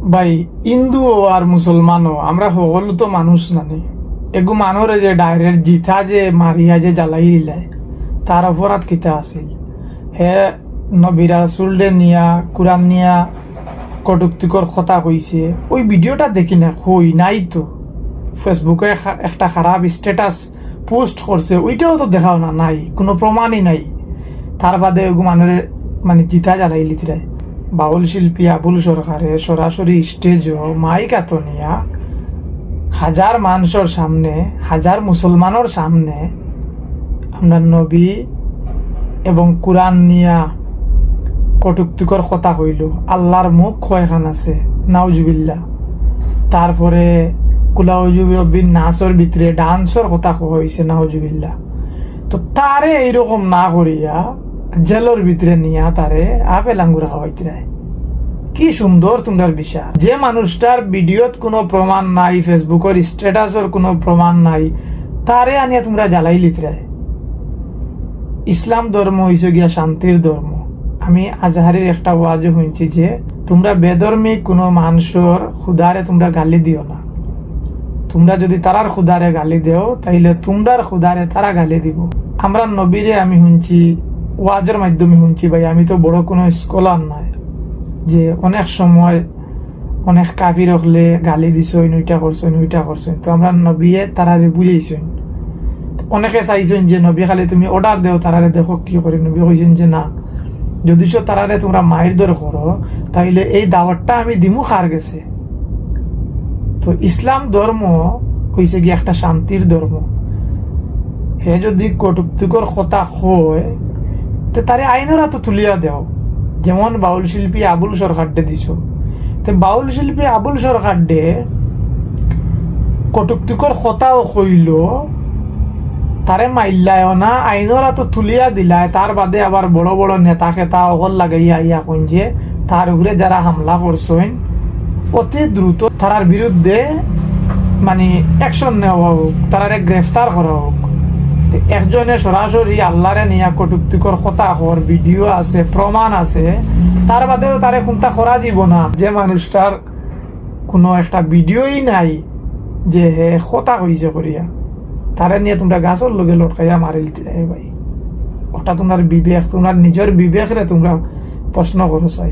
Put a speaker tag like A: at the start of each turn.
A: ভাই হিন্দু আর মুসলমানও আমরা সকল তো মানুষ নানি এগু মানুরে যে ডাইরেক্ট জিথা যে মারিয়া যে জ্বালাই দিলাই তার অপরাধ কিতা আছিল হে নবীরা সুলডে নিয়া কোরআন নিয়া কটুক্তিকর কথা কইছে ওই ভিডিওটা দেখি না কই নাই তো ফেসবুকে একটা খারাপ স্ট্যাটাস পোস্ট করছে ওইটাও তো দেখাও না নাই কোনো প্রমাণই নাই তার বাদে ওগু মানুষ মানে জিথা জ্বালাই লিতিরায় বাউল শিল্পী আবুল সরকারে সরাসরি স্টেজ মাইক আতো নিয়া হাজার মানুষের সামনে হাজার মুসলমানের সামনে আমরা নবী এবং কোরআন নিয়া কটুক্তিকর কথা কইল আল্লাহর মুখ কয়খান আছে নাউজুবিল্লাহ তারপরে কুলাউজুবিন নাচর ভিতরে ডান্সর কথা হয়েছে নাউজুবিল্লাহ তো তারে এইরকম না করিয়া জেলের ভিতরে নিয়া তারে আপেল আঙ্গুর খাওয়াইতে রায় কি সুন্দর তোমার বিষয় যে মানুষটার ভিডিওত কোনো প্রমাণ নাই ফেসবুকের স্ট্যাটাসের কোনো প্রমাণ নাই তারে আনিয়া তোমরা জ্বালাই লিতে রায় ইসলাম ধর্ম হইছে গিয়া শান্তির ধর্ম আমি আজহারের একটা ওয়াজও শুনছি যে তোমরা বেধর্মী কোনো মানুষের খুদারে তোমরা গালি দিও না তোমরা যদি তারার খুদারে গালি দেও তাইলে তোমরার খুদারে তারা গালি দিব আমরা নবীরে আমি শুনছি ওয়াজের মাধ্যমে শুনছি ভাই আমি তো বড় কোনো স্কলার নাই যে অনেক সময় অনেক কাফির হলে গালি দিছইন ওইটা করছেন ওইটা করছেন তো আমরা নবীয়ে তারারে বুঝাইছেন অনেকে চাইছেন যে নবী খালি তুমি অর্ডার দেও তারারে দেখো কি করে নবী কইছেন যে না যদি তারারে তোমরা মায়ের দর করো তাইলে এই দাওয়াতটা আমি দিমু খার গেছে তো ইসলাম ধর্ম হইছে কি একটা শান্তির ধর্ম হে যদি কটুক্তিকর কথা হয় তো তারে আইনের তো তুলিয়া দেও যেমন বাউল শিল্পী আবুল সরকার ডে দিছ তো বাউল শিল্পী আবুল সরকার ডে কটুক্তিকর কথাও কইল তারে মাইল্লায় না আইনের তো তুলিয়া দিলায় তার বাদে আবার বড় বড় নেতাকে তা অকল লাগাইয়া ইয়া কইন যে তার উপরে যারা হামলা করছেন অতি দ্রুত তার বিরুদ্ধে মানে অ্যাকশন নেওয়া হোক তারারে গ্রেফতার করা হোক একজনে সরাসরি আল্লাহরে নিয়া কটুক্তিকর কথা হওয়ার ভিডিও আছে প্রমাণ আছে তার বাদেও তারে কোনটা করা যাব না যে মানুষটার কোনো একটা ভিডিওই নাই যে হে কথা হইছে করিয়া তারে নিয়ে তোমরা গাছের লগে লটকাইয়া মারি লিতে ভাই ওটা তোমার বিবেক তোমার নিজের বিবেকরে তোমরা প্রশ্ন করো চাই।